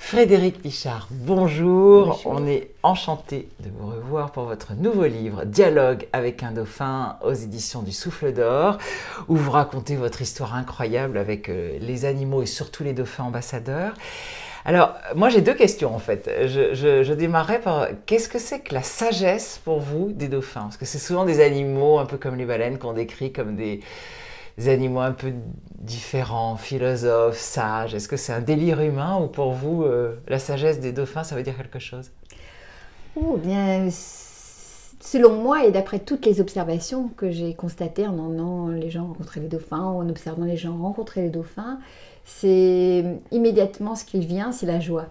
Frédérique Pichard, bonjour. Bonjour. On est enchanté de vous revoir pour votre nouveau livre, Dialogue avec un dauphin, aux éditions du Souffle d'Or, où vous racontez votre histoire incroyable avec les animaux et surtout les dauphins ambassadeurs. Alors, moi j'ai deux questions en fait. Je démarrerai par, qu'est-ce que c'est que la sagesse pour vous des dauphins? Parce que c'est souvent des animaux un peu comme les baleines qu'on décrit comme des animaux un peu différents, philosophes, sages. Est-ce que c'est un délire humain ou pour vous, la sagesse des dauphins, ça veut dire quelque chose? Oh, bien, selon moi et d'après toutes les observations que j'ai constatées en emmenant les gens rencontrer les dauphins, ou en observant les gens rencontrer les dauphins, c'est immédiatement ce qui vient, c'est la joie.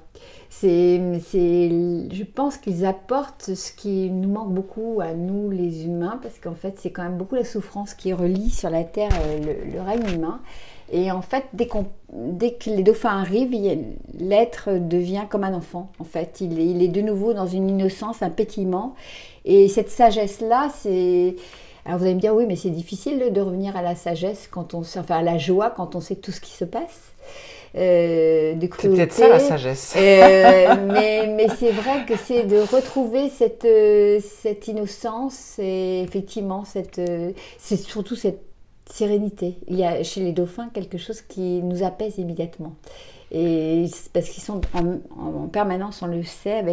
Je pense qu'ils apportent ce qui nous manque beaucoup à nous les humains, parce qu'en fait c'est quand même beaucoup la souffrance qui relie sur la terre le règne humain. Et en fait, dès que les dauphins arrivent, l'être devient comme un enfant. En fait, il est de nouveau dans une innocence, un pétillement. Et cette sagesse-là, c'est... Alors vous allez me dire, oui, mais c'est difficile de revenir à la sagesse, à la joie, quand on sait tout ce qui se passe. De cruauté. C'est peut-être ça la sagesse. Mais c'est vrai que c'est de retrouver cette innocence et effectivement, c'est surtout cette sérénité. Il y a chez les dauphins quelque chose qui nous apaise immédiatement. Et parce qu'ils sont en permanence, on le sait,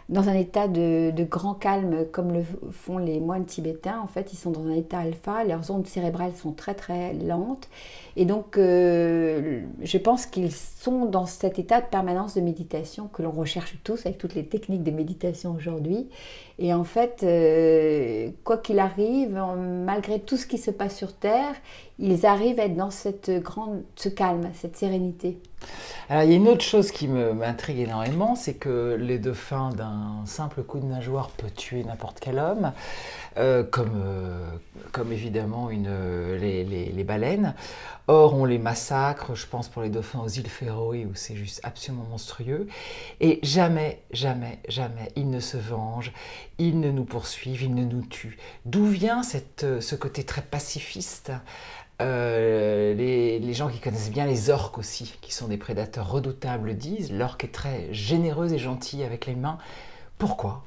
dans un état de grand calme, comme le font les moines tibétains. En fait, ils sont dans un état alpha, leurs ondes cérébrales sont très très lentes. Et donc, je pense qu'ils sont dans cet état de permanence de méditation que l'on recherche tous avec toutes les techniques de méditation aujourd'hui. Et en fait, quoi qu'il arrive, malgré tout ce qui se passe sur Terre, ils arrivent à être dans ce calme, cette sérénité. Alors, il y a une autre chose qui m'intrigue énormément, c'est que les dauphins, d'un simple coup de nageoire, peut tuer n'importe quel homme, comme évidemment les baleines. Or, on les massacre, je pense pour les dauphins aux îles Féroé, où c'est juste absolument monstrueux. Et jamais, jamais, jamais, ils ne se vengent, ils ne nous poursuivent, ils ne nous tuent. D'où vient ce côté très pacifiste? Les gens qui connaissent bien les orques aussi, qui sont des prédateurs redoutables, disent l'orque est très généreuse et gentille avec les mains. Pourquoi?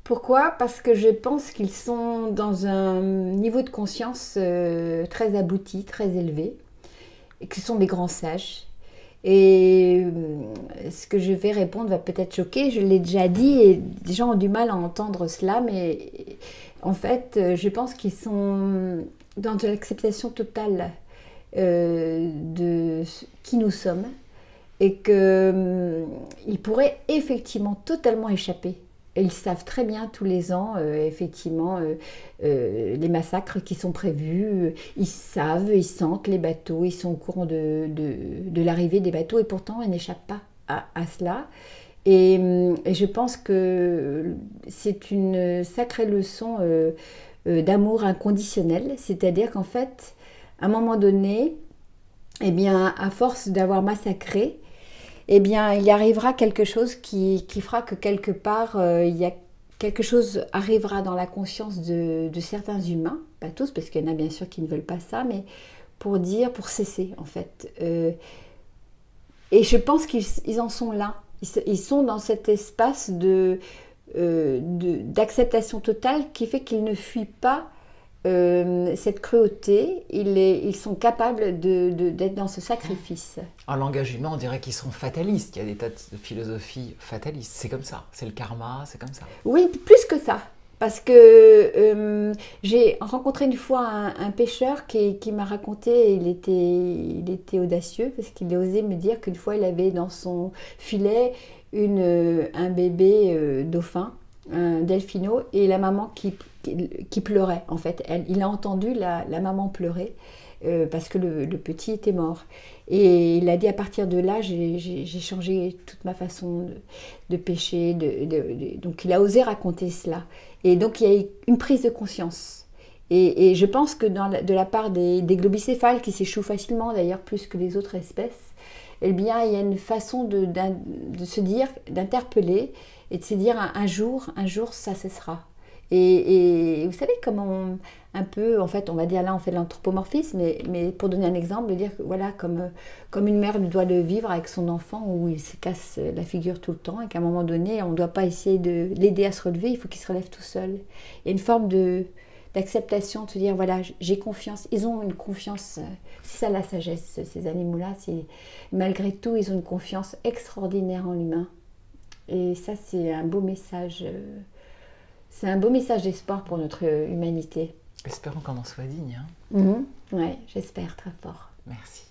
Pourquoi? Parce que je pense qu'ils sont dans un niveau de conscience très abouti, très élevé, et que ce sont des grands sages. Et ce que je vais répondre va peut-être choquer, je l'ai déjà dit, et les gens ont du mal à entendre cela, mais en fait, je pense qu'ils sont dans de l'acceptation totale de qui nous sommes, et qu'ils pourraient effectivement totalement échapper. Et ils savent très bien tous les ans, effectivement, les massacres qui sont prévus. Ils savent, ils sentent les bateaux, ils sont au courant de l'arrivée des bateaux et pourtant ils n'échappent pas à cela. Et je pense que c'est une sacrée leçon d'amour inconditionnel. C'est-à-dire qu'en fait, à un moment donné, eh bien, à force d'avoir massacré, eh bien, il arrivera quelque chose qui fera que quelque part, quelque chose arrivera dans la conscience de certains humains, pas tous, parce qu'il y en a bien sûr qui ne veulent pas ça, mais pour cesser en fait. Et je pense qu'ils en sont là. Ils sont dans cet espace d'acceptation totale qui fait qu'ils ne fuient pas cette cruauté, ils sont capables d'être dans ce sacrifice. En langage humain, on dirait qu'ils sont fatalistes. Il y a des tas de philosophies fatalistes. C'est comme ça. C'est le karma, c'est comme ça. Oui, plus que ça. Parce que j'ai rencontré une fois un pêcheur qui m'a raconté, il était audacieux, parce qu'il a osé me dire qu'une fois il avait dans son filet un bébé dauphin, un delphino, et la maman qui pleurait en fait. Il a entendu la maman pleurer parce que le petit était mort. Et il a dit, à partir de là, j'ai changé toute ma façon de pêcher. Donc il a osé raconter cela. Et donc il y a eu une prise de conscience. Et je pense que de la part des globicéphales, qui s'échouent facilement d'ailleurs plus que les autres espèces, eh bien il y a une façon de se dire, d'interpeller et de se dire un jour ça cessera. Et vous savez comment un peu, en fait, on va dire là, on fait de l'anthropomorphisme, mais pour donner un exemple, de dire que voilà, comme une mère doit le vivre avec son enfant où il se casse la figure tout le temps et qu'à un moment donné, on ne doit pas essayer de l'aider à se relever, il faut qu'il se relève tout seul. Il y a une forme d'acceptation, de se dire voilà, j'ai confiance, ils ont une confiance, c'est ça la sagesse, ces animaux-là, malgré tout, ils ont une confiance extraordinaire en l'humain. Et ça, c'est un beau message. C'est un beau message d'espoir pour notre humanité. Espérons qu'on en soit digne. Hein. Oui, j'espère très fort. Merci.